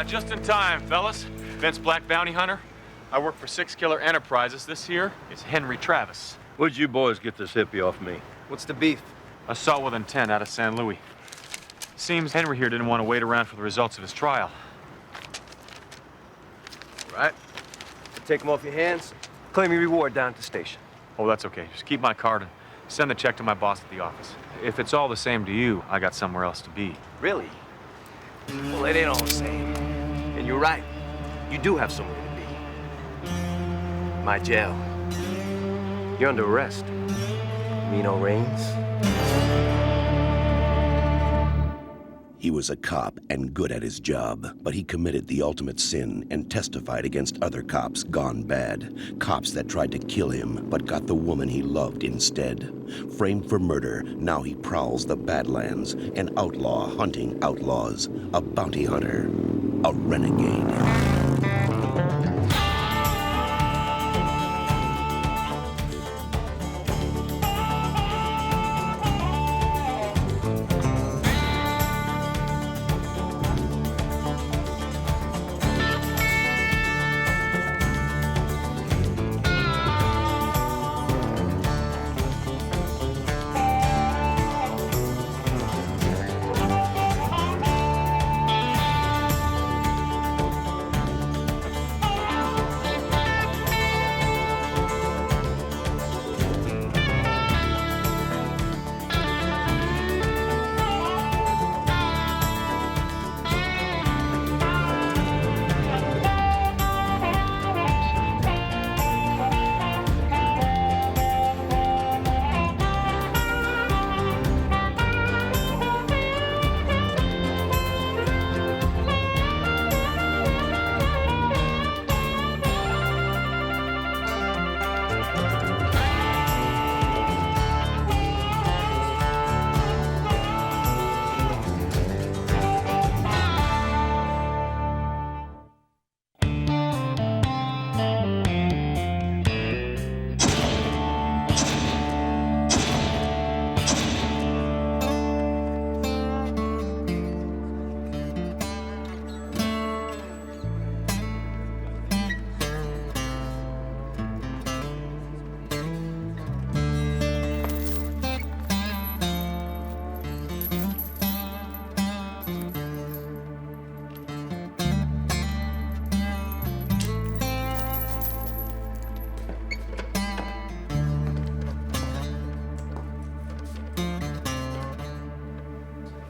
Just in time, fellas. Vince Black, bounty hunter. I work for Six Killer Enterprises. This here is Henry Travis. Where'd you boys get this hippie off me? What's the beef? Assault with intent out of San Luis. Seems Henry here didn't want to wait around for the results of his trial. Right. Take him off your hands. Claim your reward down at the station. Oh, that's okay. Just keep my card and send the check to my boss at the office. If it's all the same to you, I got somewhere else to be. Really? Well, it ain't all the same. And you're right. You do have somewhere to be. My jail. You're under arrest. Reno Reigns. He was a cop and good at his job, but he committed the ultimate sin and testified against other cops gone bad. Cops that tried to kill him, but got the woman he loved instead. Framed for murder, now he prowls the Badlands, an outlaw hunting outlaws, a bounty hunter, a renegade.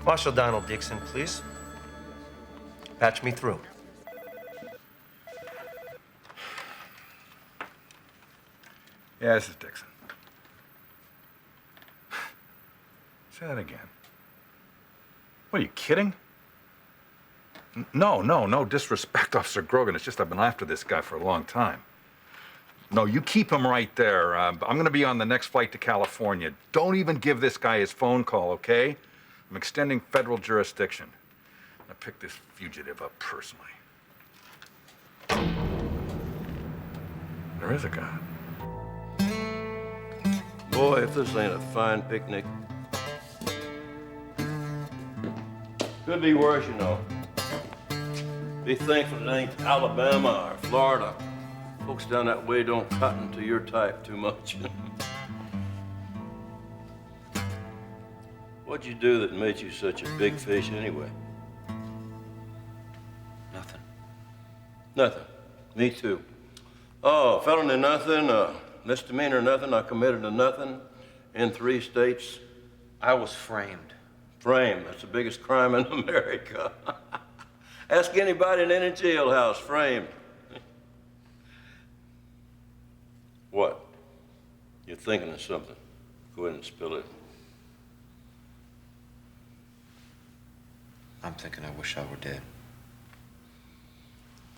Marshal Donald Dixon, please. Patch me through. Yeah, this is Dixon. Say that again. What, are you kidding? No disrespect, Officer Grogan. It's just I've been after this guy for a long time. No, you keep him right there. I'm gonna be on the next flight to California. Don't even give this guy his phone call, okay? I'm extending federal jurisdiction. I picked this fugitive up personally. There is a God. Boy, if this ain't a fine picnic. Could be worse, you know. Be thankful it ain't Alabama or Florida. Folks down that way don't cotton to your type too much. What'd you do that made you such a big fish anyway? Nothing. Nothing. Me too. Oh, felony nothing, misdemeanor nothing, I committed a nothing in 3 states. I was framed. Framed, that's the biggest crime in America. Ask anybody in any jailhouse, framed. What? You're thinking of something. Go ahead and spill it. I'm thinking I wish I were dead.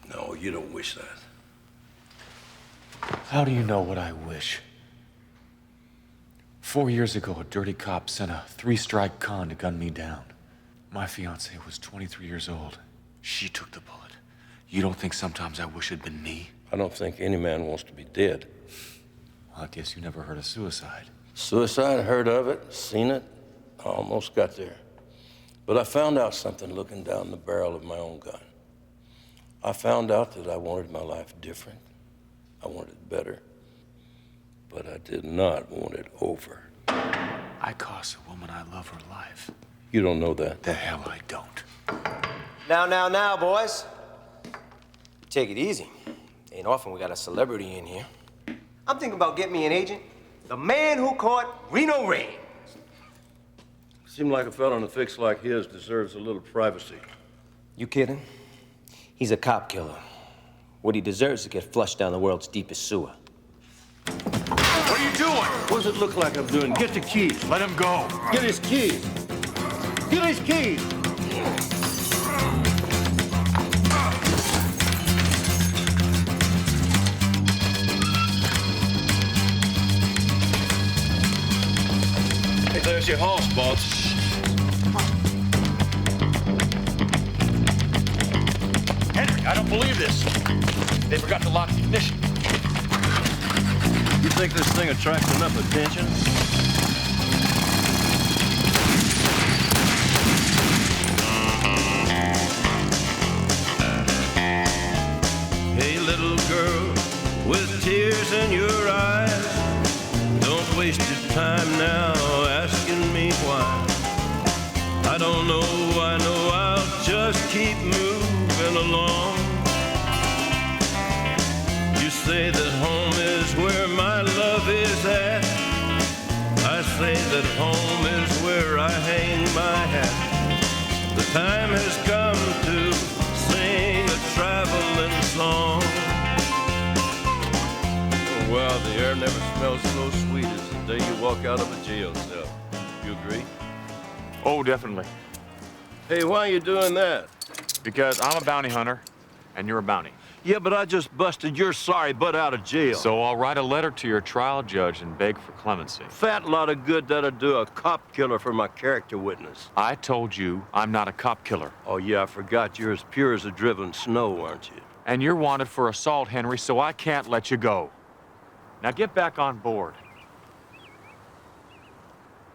No, you don't wish that. How do you know what I wish? 4 years ago, a dirty cop sent a 3-strike con to gun me down. My fiancée was 23 years old. She took the bullet. You don't think sometimes I wish it'd been me? I don't think any man wants to be dead. Well, I guess you never heard of suicide. Suicide, heard of it, seen it, almost got there. But I found out something looking down the barrel of my own gun. I found out that I wanted my life different. I wanted it better. But I did not want it over. I cost a woman I love her life. You don't know that. The hell I don't. Now, boys. Take it easy. Ain't often we got a celebrity in here. I'm thinking about getting me an agent. The man who caught Reno Rain. Seemed like a fella in a fix like his deserves a little privacy. You kidding? He's a cop killer. What he deserves is to get flushed down the world's deepest sewer. What are you doing? What does it look like I'm doing? Get the keys. Let him go. Get his keys. Get his keys. Hey, there's your horse, boss. Henry, I don't believe this. They forgot to lock the ignition. You think this thing attracts enough attention? Hey, little girl with tears in your eyes, don't waste your time now asking me why. I don't know, I know I'll just keep moving along. You say that home is where my love is at. I say that home is where I hang my hat. The time has come to sing a traveling song. Oh, well, the air never smells so sweet as the day you walk out of a jail cell. You agree? Oh, definitely. Hey, why are you doing that? Because I'm a bounty hunter, and you're a bounty. Yeah, but I just busted your sorry butt out of jail. So I'll write a letter to your trial judge and beg for clemency. Fat lot of good that'll do a cop killer for my character witness. I told you I'm not a cop killer. Oh, yeah, I forgot you're as pure as the driven snow, aren't you? And you're wanted for assault, Henry, so I can't let you go. Now get back on board.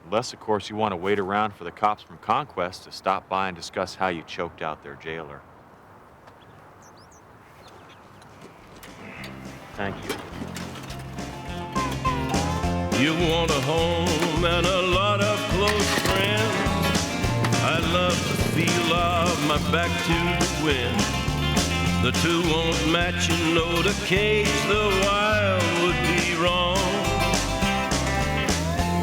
Unless, of course, you want to wait around for the cops from Conquest to stop by and discuss how you choked out their jailer. Thank you. You want a home and a lot of close friends. I love the feel of my back to the wind. The two won't match, you know, the cage, the wild would be wrong.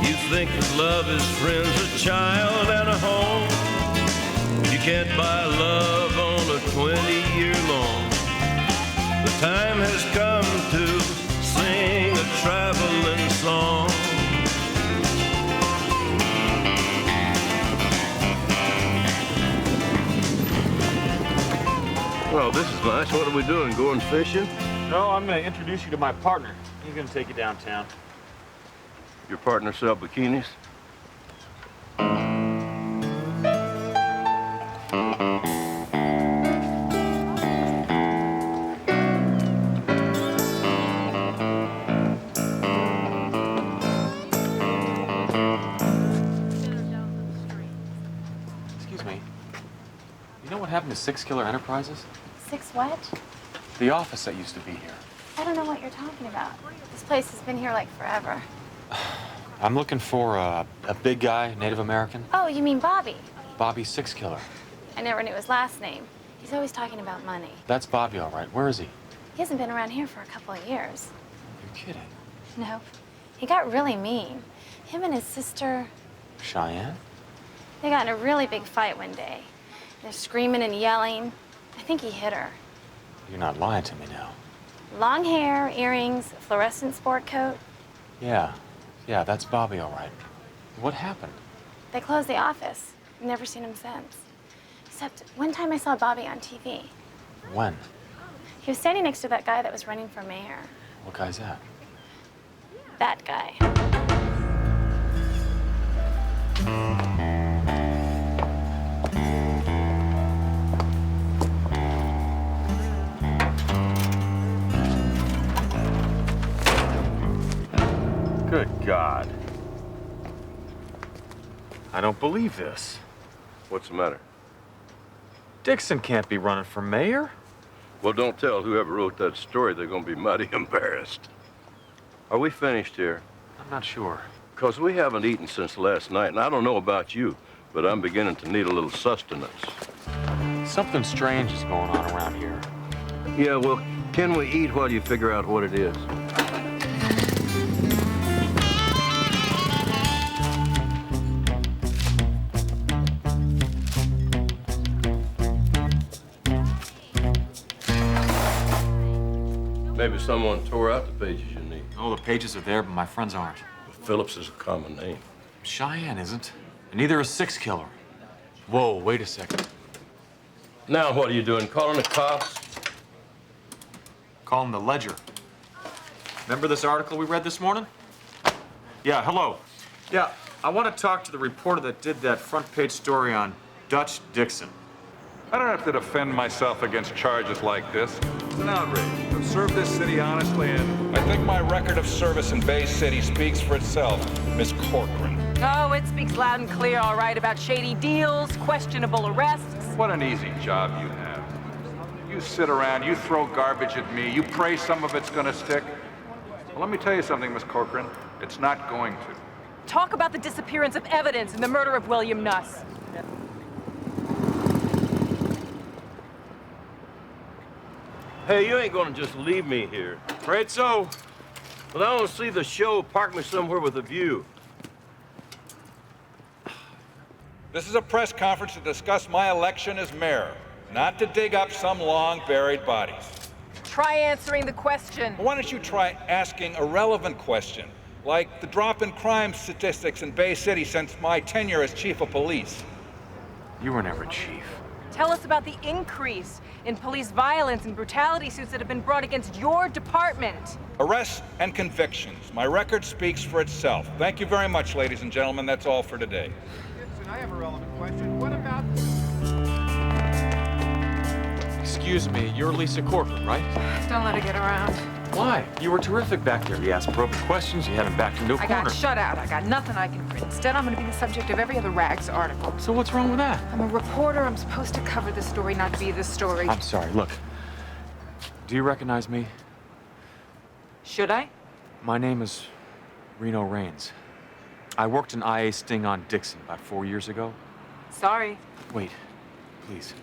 You think that love is friends, a child and a home. You can't buy love on a 20-year loan. The time has come to sing a traveling song. Well, this is nice. What are we doing? Going fishing? No, I'm going to introduce you to my partner. He's going to take you downtown. Your partner sell bikinis? Excuse me. You know what happened to Six Killer Enterprises? Six what? The office that used to be here. I don't know what you're talking about. This place has been here like forever. I'm looking for a big guy, Native American. Oh, you mean Bobby? Bobby Six Killer. I never knew his last name. He's always talking about money. That's Bobby, all right. Where is he? He hasn't been around here for a couple of years. You're kidding. No. He got really mean. Him and his sister, Cheyenne? they got in a really big fight one day. They're screaming and yelling. I think he hit her. You're not lying to me now. Long hair, earrings, fluorescent sport coat. Yeah, that's Bobby, all right. What happened? They closed the office. I've never seen him since. Except one time I saw Bobby on TV. When? He was standing next to that guy that was running for mayor. What guy's that? That guy. Good God. I don't believe this. What's the matter? Dixon can't be running for mayor. Well, don't tell whoever wrote that story they're gonna be mighty embarrassed. Are we finished here? I'm not sure. Because we haven't eaten since last night, and I don't know about you, but I'm beginning to need a little sustenance. Something strange is going on around here. Yeah, well, can we eat while you figure out what it is? Maybe someone tore out the pages you need. Oh, the pages are there, but my friends aren't. Phillips is a common name. Cheyenne isn't. And neither is Six Killer. Whoa, wait a second. Now what are you doing? Calling the cops? Calling the Ledger. Remember this article we read this morning? Yeah, hello. Yeah, I want to talk to the reporter that did that front page story on Dutch Dixon. I don't have to defend myself against charges like this. It's an outrage. I've served this city honestly, and I think my record of service in Bay City speaks for itself, Miss Corcoran. Oh, it speaks loud and clear, all right, about shady deals, questionable arrests. What an easy job you have. You sit around, you throw garbage at me, you pray some of it's gonna stick. Well, let me tell you something, Miss Corcoran. It's not going to. Talk about the disappearance of evidence in the murder of William Nuss. Hey, you ain't gonna just leave me here. Afraid so. But I want to see the show. Park me somewhere with a view. This is a press conference to discuss my election as mayor, not to dig up some long-buried bodies. Try answering the question. Why don't you try asking a relevant question, like the drop in crime statistics in Bay City since my tenure as chief of police? You were never chief. Tell us about the increase in police violence and brutality suits that have been brought against your department. Arrests and convictions. My record speaks for itself. Thank you very much, ladies and gentlemen. That's all for today. Dixon, I have a relevant question. What about... Excuse me, you're Lisa Corcoran, right? Don't let her get around. Why? You were terrific back there. You asked probing questions, you had him backed into a I corner. got shut out. I got nothing I can print. Instead, I'm going to be the subject of every other rags article. So what's wrong with that? I'm a reporter. I'm supposed to cover the story, not be the story. I'm sorry, look. Do you recognize me? Should I? My name is Reno Raines. I worked an IA sting on Dixon about 4 years ago. Sorry. Wait, please.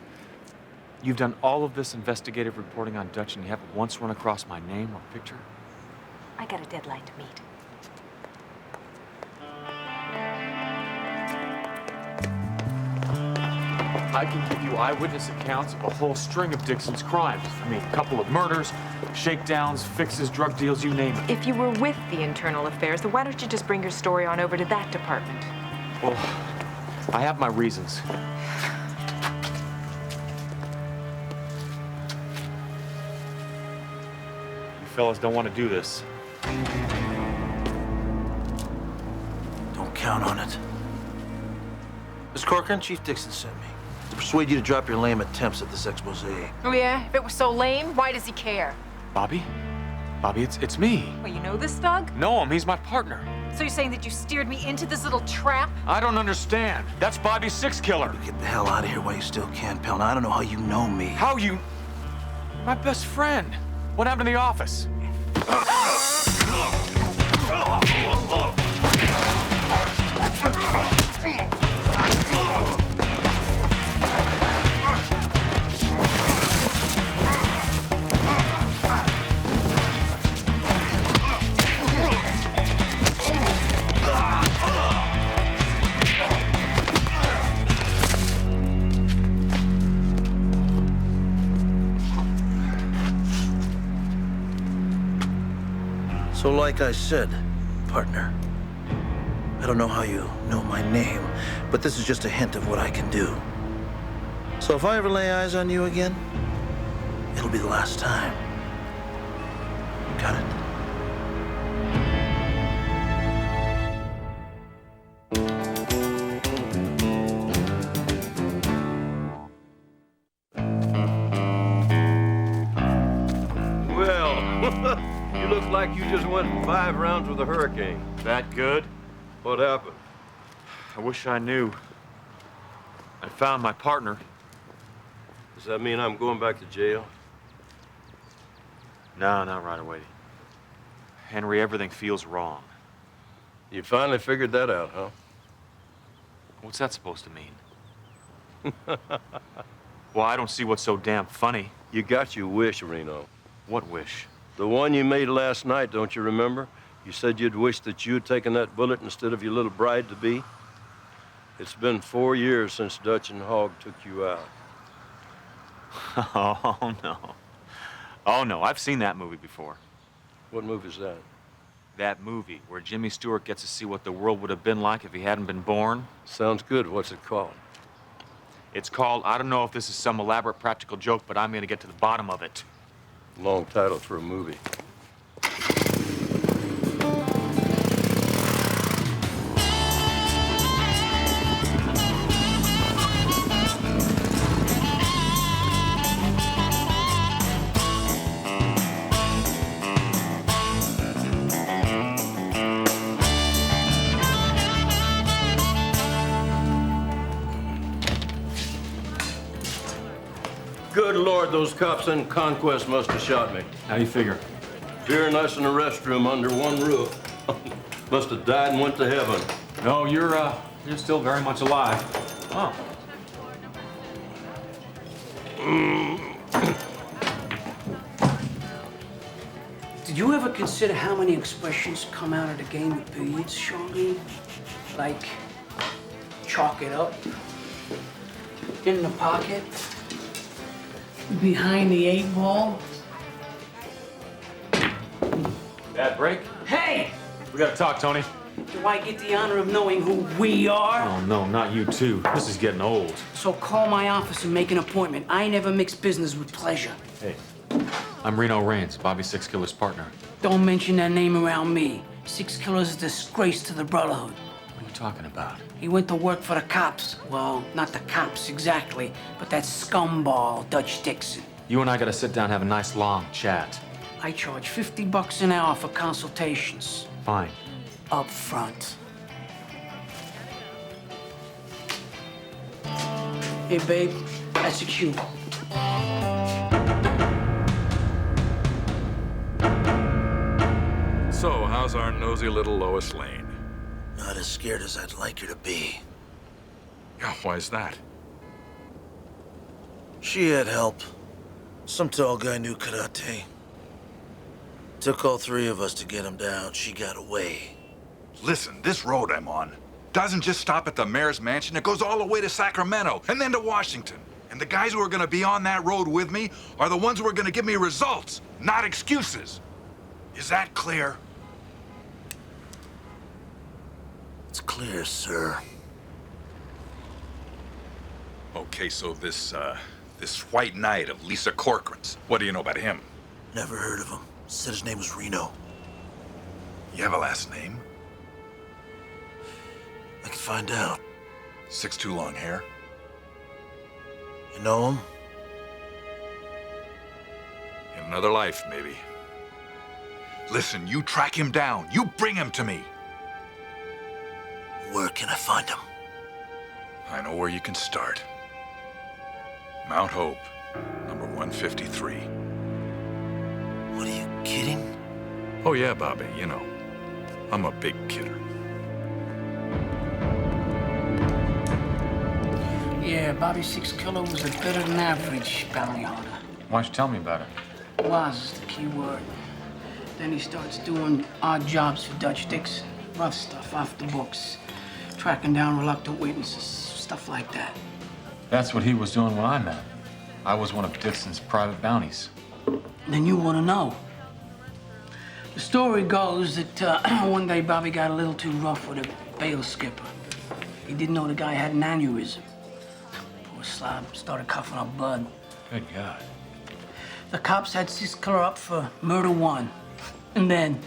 You've done all of this investigative reporting on Dutch and you haven't once run across my name or picture? I got a deadline to meet. I can give you eyewitness accounts of a whole string of Dixon's crimes. I mean, a couple of murders, shakedowns, fixes, drug deals, you name it. If you were with the internal affairs, then why don't you just bring your story on over to that department? Well, I have my reasons. You fellas don't want to do this. Don't count on it. Miss Corcoran, Chief Dixon sent me to persuade you to drop your lame attempts at this expose. Oh, yeah? If it was so lame, why does he care? Bobby? Bobby, it's me. Well, you know this thug? Know him, he's my partner. So you're saying that you steered me into this little trap? I don't understand. That's Bobby's Six Killer. Get the hell out of here while you still can, pal. Now, I don't know how you know me. How you... My best friend. What happened in the office? So like I said, partner, I don't know how you know my name, but this is just a hint of what I can do. So if I ever lay eyes on you again, it'll be the last time. Got it? You look like you just went 5 rounds with a hurricane. That good? What happened? I wish I knew. I found my partner. Does that mean I'm going back to jail? No, not right away. Henry, everything feels wrong. You finally figured that out, huh? What's that supposed to mean? Well, I don't see what's so damn funny. You got your wish, Reno. What wish? The one you made last night, don't you remember? You said you'd wish that you'd taken that bullet instead of your little bride-to-be. It's been 4 years since Dutch and Hogg took you out. Oh, no. Oh, no, I've seen that movie before. What movie's that? That movie where Jimmy Stewart gets to see what the world would have been like if he hadn't been born. Sounds good. What's it called? It's called, I don't know if this is some elaborate practical joke, but I'm gonna get to the bottom of it. Long title for a movie. Good Lord, those cops in Conquest must have shot me. How do you figure? Here and us in a restroom under one roof. Must have died and went to heaven. No, you're still very much alive. Oh. Did you ever consider how many expressions come out of the game of billiards, Charlene? Like, chalk it up, in the pocket, behind the 8-ball. Bad break? Hey! We gotta talk, Tony. Do I get the honor of knowing who we are? Oh, no, not you too. This is getting old. So call my office and make an appointment. I never mix business with pleasure. Hey, I'm Reno Raines, Bobby Six Killer's partner. Don't mention that name around me. Six Killer's a disgrace to the Brotherhood. What are you talking about? He went to work for the cops. Well, not the cops exactly, but that scumball, Dutch Dixon. You and I gotta sit down and have a nice long chat. I charge $50 an hour for consultations. Fine. Up front. Hey, babe, that's a cue. So, how's our nosy little Lois Lane? Not as scared as I'd like her to be. Yeah, why's that? She had help. Some tall guy knew karate. Took all 3 of us to get him down. She got away. Listen, this road I'm on doesn't just stop at the mayor's mansion. It goes all the way to Sacramento and then to Washington. And the guys who are gonna be on that road with me are the ones who are gonna give me results, not excuses. Is that clear? It's clear, sir. Okay, so this White Knight of Lisa Corcoran's, what do you know about him? Never heard of him. Said his name was Reno. You have a last name? I can find out. 6'2" long hair? You know him? In another life, maybe. Listen, you track him down. You bring him to me. Where can I find him? I know where you can start. Mount Hope, number 153. What, are you kidding? Oh yeah, Bobby, you know, I'm a big kidder. Yeah, Bobby Six Killer was a better than average bounty hunter. Why don't you tell me about it? Was is the key word. Then he starts doing odd jobs for Dutch Dixon. Rough stuff, off the books. Tracking down reluctant witnesses, stuff like that. That's what he was doing when I met him. I was one of Dixon's private bounties. Then you want to know. The story goes that one day Bobby got a little too rough with a bail skipper. He didn't know the guy had an aneurysm. Poor slob started coughing up blood. Good God. The cops had Six Killer up for murder 1. And then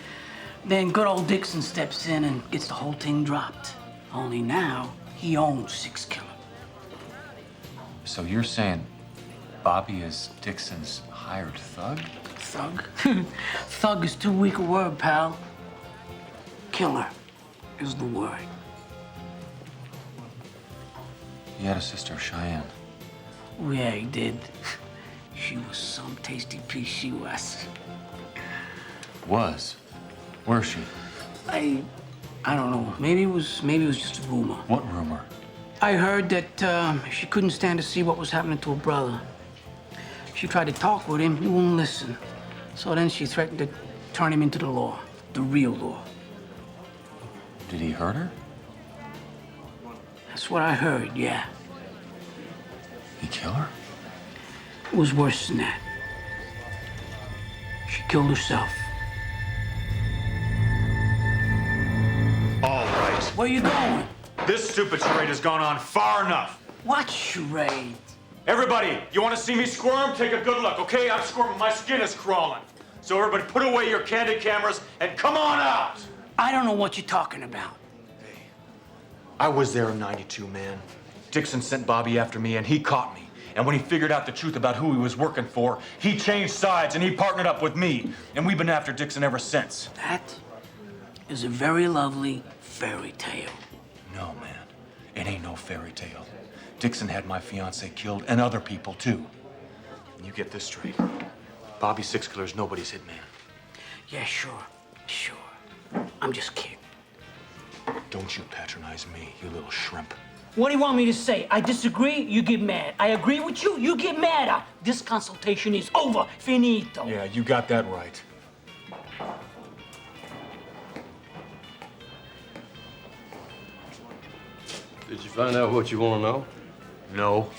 good old Dixon steps in and gets the whole thing dropped. Only now, he owns Six Killer. So you're saying Bobby is Dixon's hired thug? Thug? Thug is too weak a word, pal. Killer is the word. He had a sister, Cheyenne. Oh, yeah, he did. She was some tasty piece, she was. Was? Where's she? I don't know. Maybe it was just a rumor. What rumor? I heard that she couldn't stand to see what was happening to her brother. She tried to talk with him, he wouldn't listen. So then she threatened to turn him into the law, the real law. Did he hurt her? That's what I heard, yeah. He kill her? It was worse than that. She killed herself. All right. Where you going? This stupid charade has gone on far enough. What charade? Everybody, you want to see me squirm? Take a good look, okay? I'm squirming. My skin is crawling. So everybody put away your candid cameras and come on out. I don't know what you're talking about. I was there in '92, man. Dixon sent Bobby after me, and he caught me. And when he figured out the truth about who he was working for, he changed sides and he partnered up with me. And we've been after Dixon ever since. That is a very lovely fairy tale. No, man. It ain't no fairy tale. Dixon had my fiancée killed and other people, too. And you get this straight. Bobby Sixkiller's nobody's hitman. Yeah, sure. I'm just kidding. Don't you patronize me, you little shrimp. What do you want me to say? I disagree, you get mad. I agree with you, you get madder. This consultation is over. Finito. Yeah, you got that right. Did you find out what you want to know? No.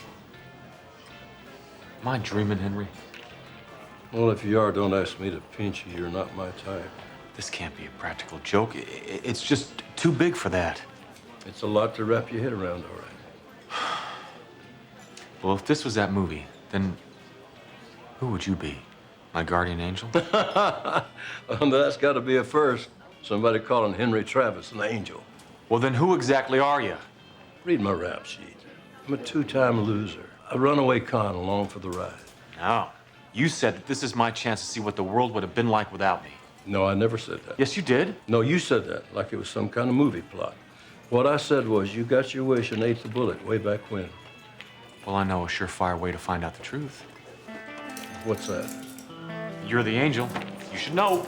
Am I dreaming, Henry? Well, if you are, don't ask me to pinch you. You're not my type. This can't be a practical joke. It's just too big for that. It's a lot to wrap your head around, all right. Well, if this was that movie, then who would you be? My guardian angel? That's got to be a first. Somebody calling Henry Travis an angel. Well, then who exactly are you? Read my rap sheet. I'm a two-time loser. A runaway con along for the ride. No. You said that this is my chance to see what the world would have been like without me. No, I never said that. Yes, you did. No, you said that like it was some kind of movie plot. What I said was you got your wish and ate the bullet way back when. Well, I know a surefire way to find out the truth. What's that? You're the angel. You should know.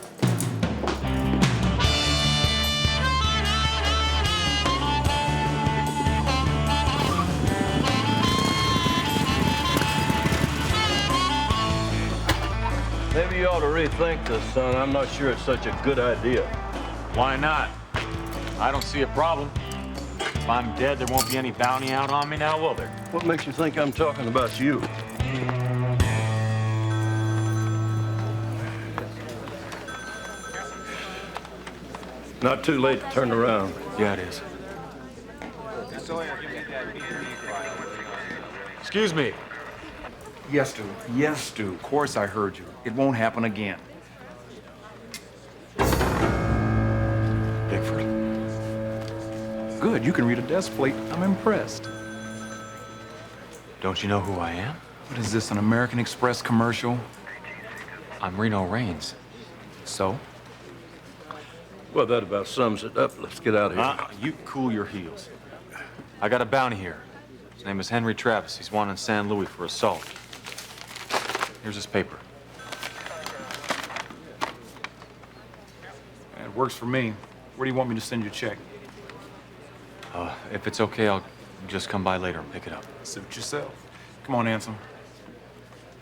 Maybe you ought to rethink this, son. I'm not sure it's such a good idea. Why not? I don't see a problem. If I'm dead, there won't be any bounty out on me now, will there? What makes you think I'm talking about you? Not too late to turn around. Yeah, it is. Excuse me. Yes, Stu. Yes, Stu. Of course I heard you. It won't happen again. Bigford. Good. You can read a desk plate. I'm impressed. Don't you know who I am? What is this, an American Express commercial? I'm Reno Reigns. So? Well, that about sums it up. Let's get out of here. You cool your heels. I got a bounty here. His name is Henry Travis. He's wanted in San Luis for assault. Here's his paper. It works for me. Where do you want me to send you a check? If it's okay, I'll just come by later and pick it up. Suit yourself. Come on, Ansem.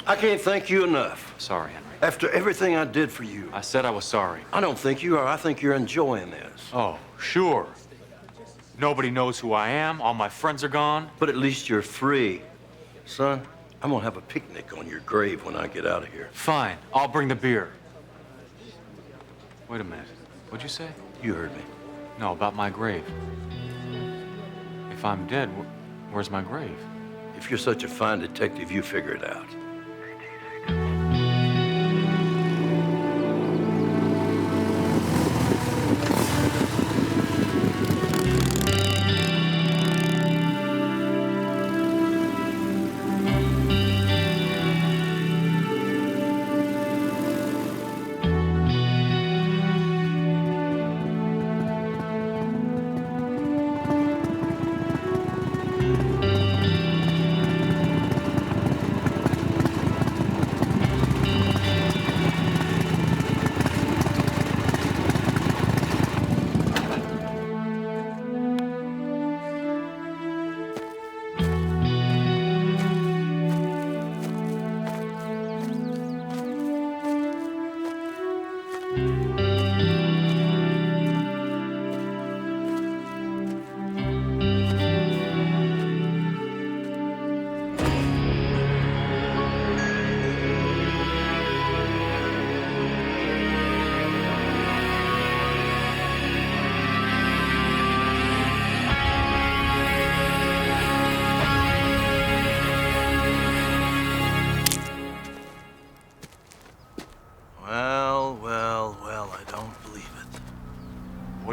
I can't thank you enough. Sorry, Henry. After everything I did for you. I said I was sorry. I don't think you are. I think you're enjoying this. Oh, sure. Nobody knows who I am. All my friends are gone. But at least you're free. Son, I'm gonna have a picnic on your grave when I get out of here. Fine. I'll bring the beer. Wait a minute. What'd you say? You heard me. No, about my grave. If I'm dead, where's my grave? If you're such a fine detective, you figure it out.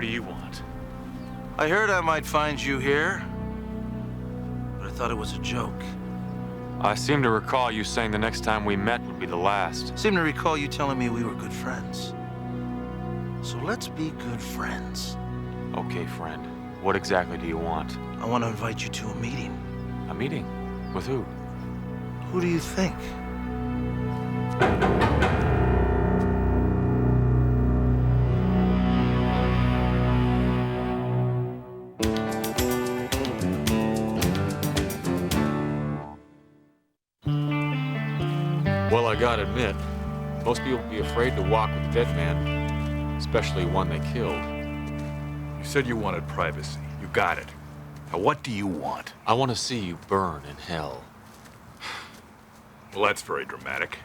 What do you want? I heard I might find you here, but I thought it was a joke. I seem to recall you saying the next time we met would be the last. Seem to recall you telling me we were good friends. So let's be good friends. Okay, friend. What exactly do you want? I want to invite you to a meeting. A meeting? With who? Who do you think? Well, I gotta admit, most people would be afraid to walk with a dead man, especially one they killed. You said you wanted privacy. You got it. Now, what do you want? I want to see you burn in hell. Well, that's very dramatic.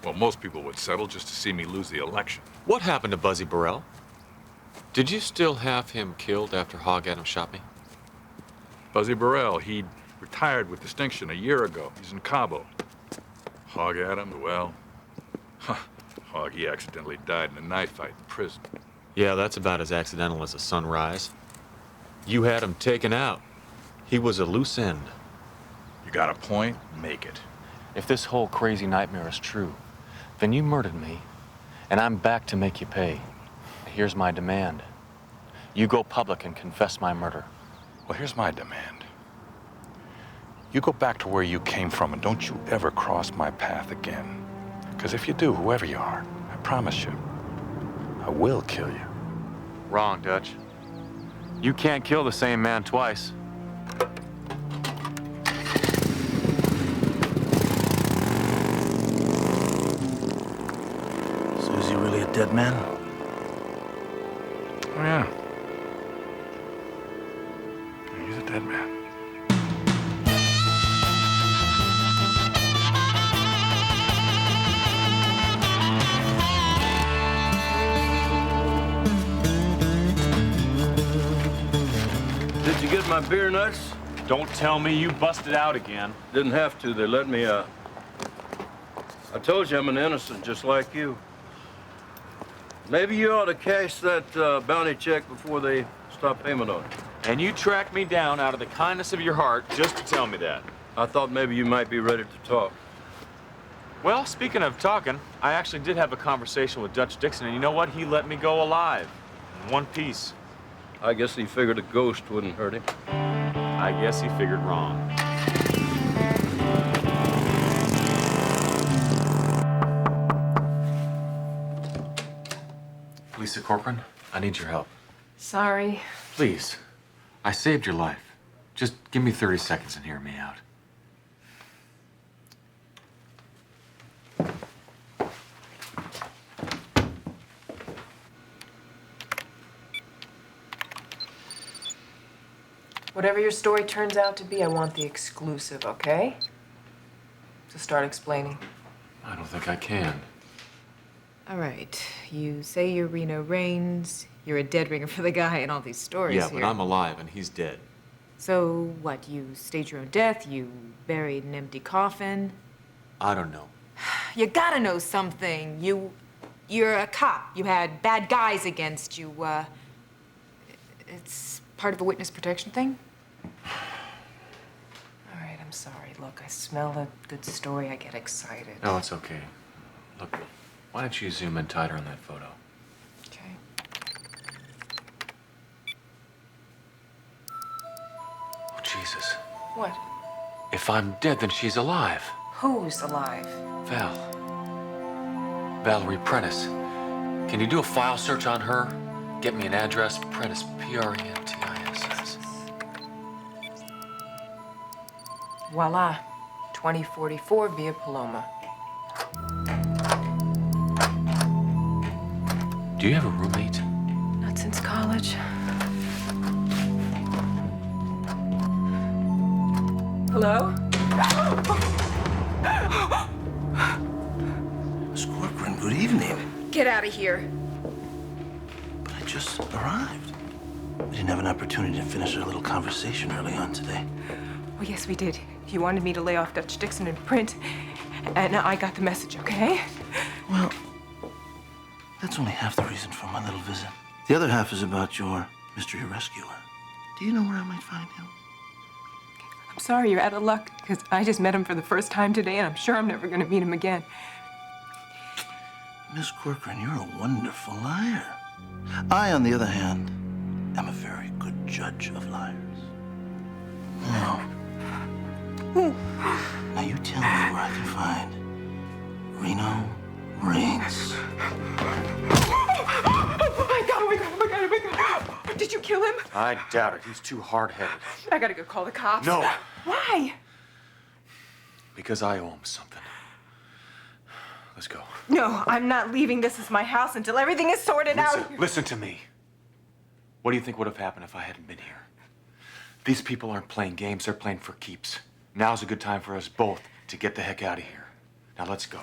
Well, most people would settle just to see me lose the election. What happened to Buzzy Burrell? Did you still have him killed after Hog Adam shot me? Buzzy Burrell, he retired with distinction a year ago. He's in Cabo. Hog Adam, well, Hog, he accidentally died in a knife fight in prison. Yeah, that's about as accidental as a sunrise. You had him taken out. He was a loose end. You got a point? Make it. If this whole crazy nightmare is true, then you murdered me, and I'm back to make you pay. Here's my demand. You go public and confess my murder. Well, here's my demand. You go back to where you came from, and don't you ever cross my path again. Because if you do, whoever you are, I promise you, I will kill you. Wrong, Dutch. You can't kill the same man twice. So is he really a dead man? Oh, yeah. He's a dead man. Did you get my beer nuts? Don't tell me you busted out again. Didn't have to. They let me out. I told you I'm an innocent, just like you. Maybe you ought to cash that bounty check before they stop payment on it. And you tracked me down out of the kindness of your heart just to tell me that. I thought maybe you might be ready to talk. Well, speaking of talking, I actually did have a conversation with Dutch Dixon, and you know what? He let me go alive. In one piece. I guess he figured a ghost wouldn't hurt him. I guess he figured wrong. Lisa Corcoran, I need your help. Sorry. Please. I saved your life. Just give me 30 seconds and hear me out. Whatever your story turns out to be, I want the exclusive, okay? So start explaining. I don't think I can. All right. You say you're Reno Reigns. You're a dead ringer for the guy in all these stories Yeah, here. but I'm alive and he's dead. So what? You staged your own death? You buried an empty coffin? I don't know. You gotta know something. You're a cop. You had bad guys against you. It's part of a witness protection thing? All right, I'm sorry. Look, I smell a good story. I get excited. No, it's okay. Look, why don't you zoom in tighter on that photo? Okay. Oh, Jesus. What? If I'm dead, then she's alive. Who's alive? Valerie Prentice. Can you do a file search on her? Get me an address. Prentice, Prentiss. Voila. 2044 via Paloma. Do you have a roommate? Not since college. Hello? Miss Corcoran, good evening. Get out of here. But I just arrived. We didn't have an opportunity to finish our little conversation early on today. Oh, yes, we did. You wanted me to lay off Dutch Dixon and print, and I got the message, okay? Well, that's only half the reason for my little visit. The other half is about your mystery rescuer. Do you know where I might find him? I'm sorry you're out of luck, because I just met him for the first time today, and I'm sure I'm never going to meet him again. Miss Corcoran, you're a wonderful liar. I, on the other hand, am a very good judge of liars. Now you tell me where I can find Reno Reigns. Oh my God. Did you kill him? I doubt it. He's too hard-headed. I gotta go call the cops. No. Why? Because I owe him something. Let's go. No, I'm not leaving. This is my house until everything is sorted out. Listen to me. What do you think would have happened if I hadn't been here? These people aren't playing games. They're playing for keeps. Now's a good time for us both to get the heck out of here. Now let's go.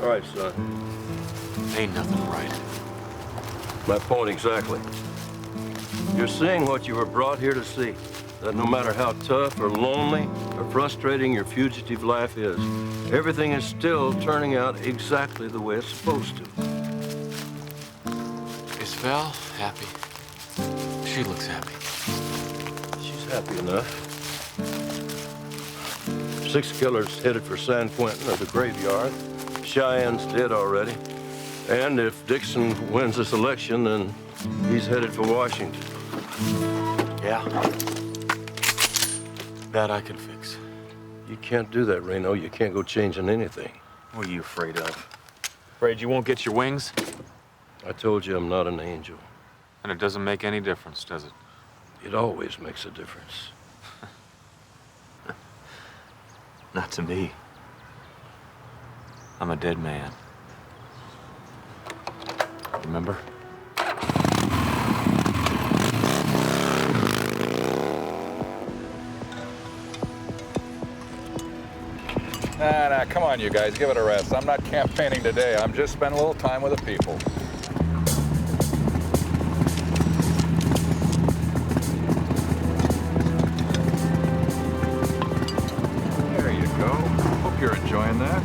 All right, son. Ain't nothing right. My point exactly. You're seeing what you were brought here to see. That no matter how tough or lonely or frustrating your fugitive life is, everything is still turning out exactly the way it's supposed to. Is Val happy? She looks happy. She's happy enough. 6 killers headed for San Quentin or the graveyard. Cheyenne's dead already. And if Dixon wins this election, then he's headed for Washington. Yeah. That I can fix. You can't do that, Reno. You can't go changing anything. What are you afraid of? Afraid you won't get your wings? I told you I'm not an angel. And it doesn't make any difference, does it? It always makes a difference. Not to me. I'm a dead man. Remember? Nah, come on, you guys, give it a rest. I'm not campaigning today. I'm just spending a little time with the people. There you go. Hope you're enjoying that.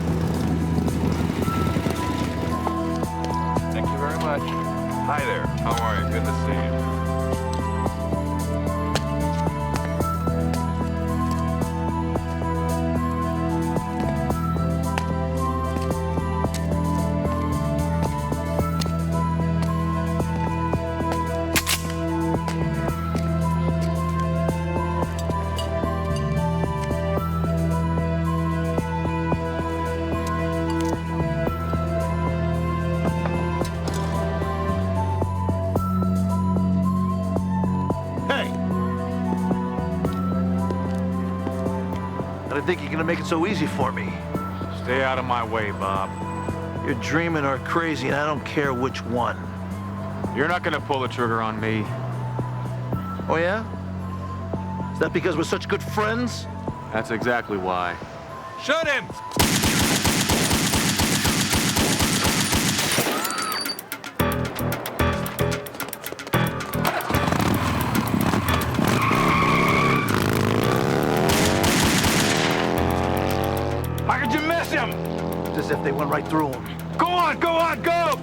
Thank you very much. Hi there. How are you? Good to see you. think you're gonna make it so easy for me. Stay out of my way, Bob. You're dreaming or crazy, and I don't care which one. You're not gonna pull the trigger on me. Oh, yeah? Is that because we're such good friends? That's exactly why. Shoot him! How could you miss him? It's as if they went right through him. Go on, go!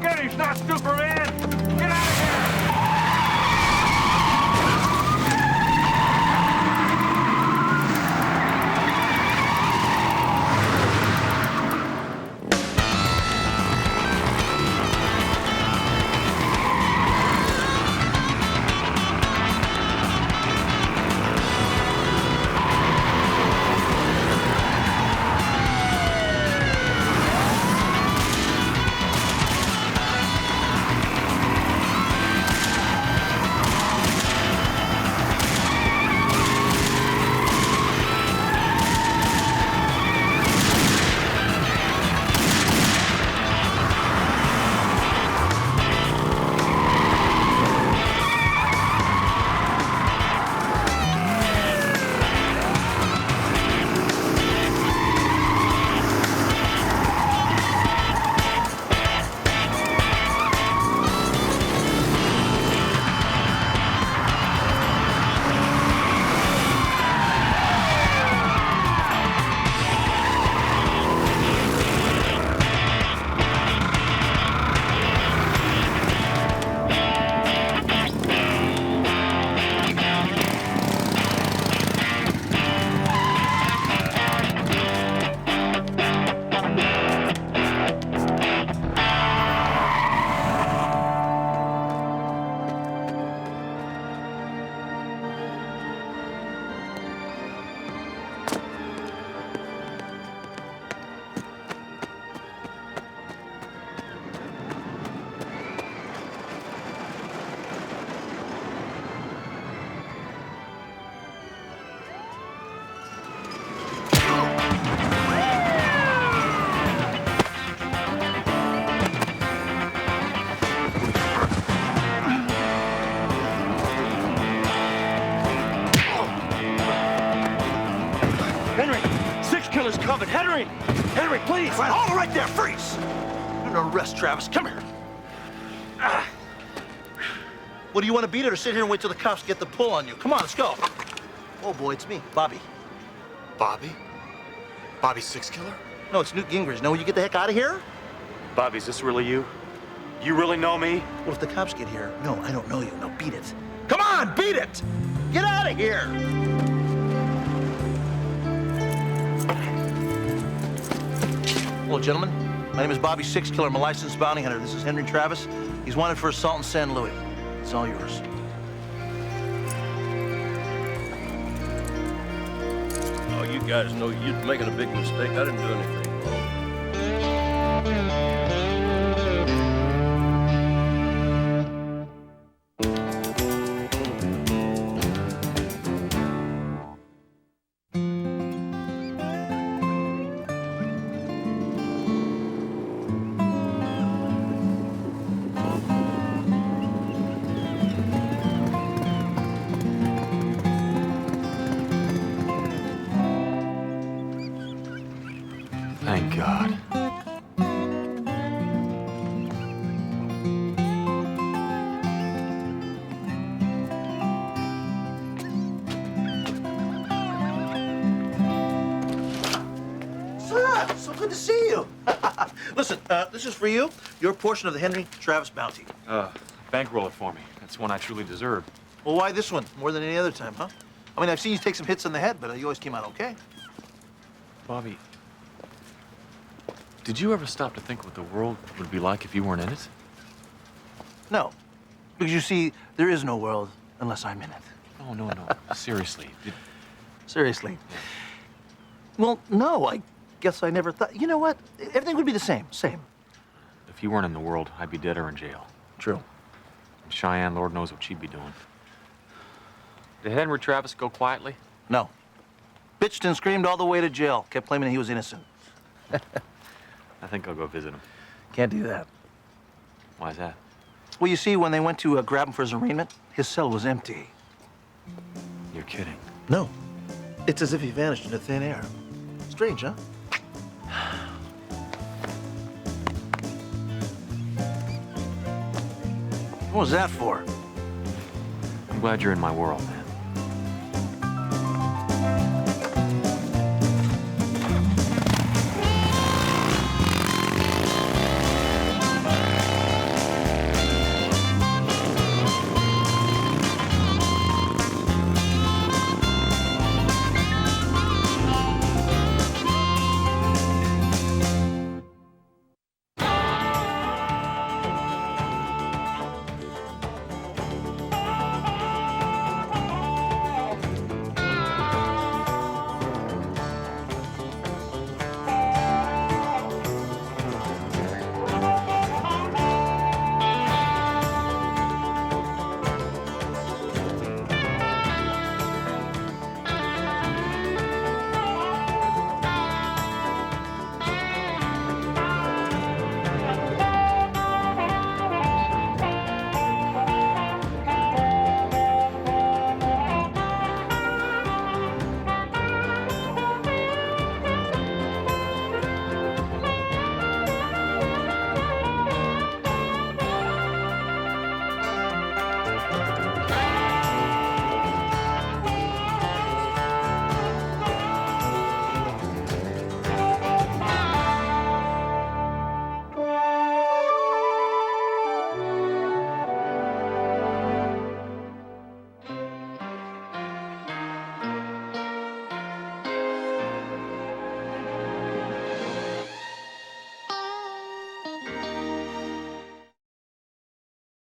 Get him, he's not Superman! Get out of here! Covered. Henry, please. Right, hold it right there. Freeze. You're under arrest, Travis. Come here. What, do you want to beat it or sit here and wait till the cops get the pull on you? Come on, let's go. Oh, boy, it's me, Bobby. Bobby? Bobby Six Killer? No, it's Newt Gingrich. Now, will you get the heck out of here? Bobby, is this really you? You really know me? Well, if the cops get here, no, I don't know you. Now, beat it. Come on, beat it. Get out of here. Hello, gentlemen. My name is Bobby Six Killer. I'm a licensed bounty hunter. This is Henry Travis. He's wanted for assault in San Luis. It's all yours. Oh, you guys know you're making a big mistake. I didn't do anything wrong. Thank God. Son, so good to see you. Listen, this is for you. Your portion of the Henry Travis bounty. Bankroll it for me. That's one I truly deserve. Well, why this one more than any other time, huh? I mean, I've seen you take some hits on the head, but you always came out okay. Bobby, did you ever stop to think what the world would be like if you weren't in it? No, because you see, there is no world unless I'm in it. Oh, no. Seriously. Seriously. Well, no, I guess I never thought. You know what? Everything would be the same. If you weren't in the world, I'd be dead or in jail. True. And Cheyenne, Lord knows what she'd be doing. Did Henry Travis go quietly? No. Bitched and screamed all the way to jail. Kept claiming he was innocent. I think I'll go visit him. Can't do that. Why's that? Well, you see, when they went to grab him for his arraignment, his cell was empty. You're kidding. No. It's as if he vanished into thin air. Strange, huh? What was that for? I'm glad you're in my world, man.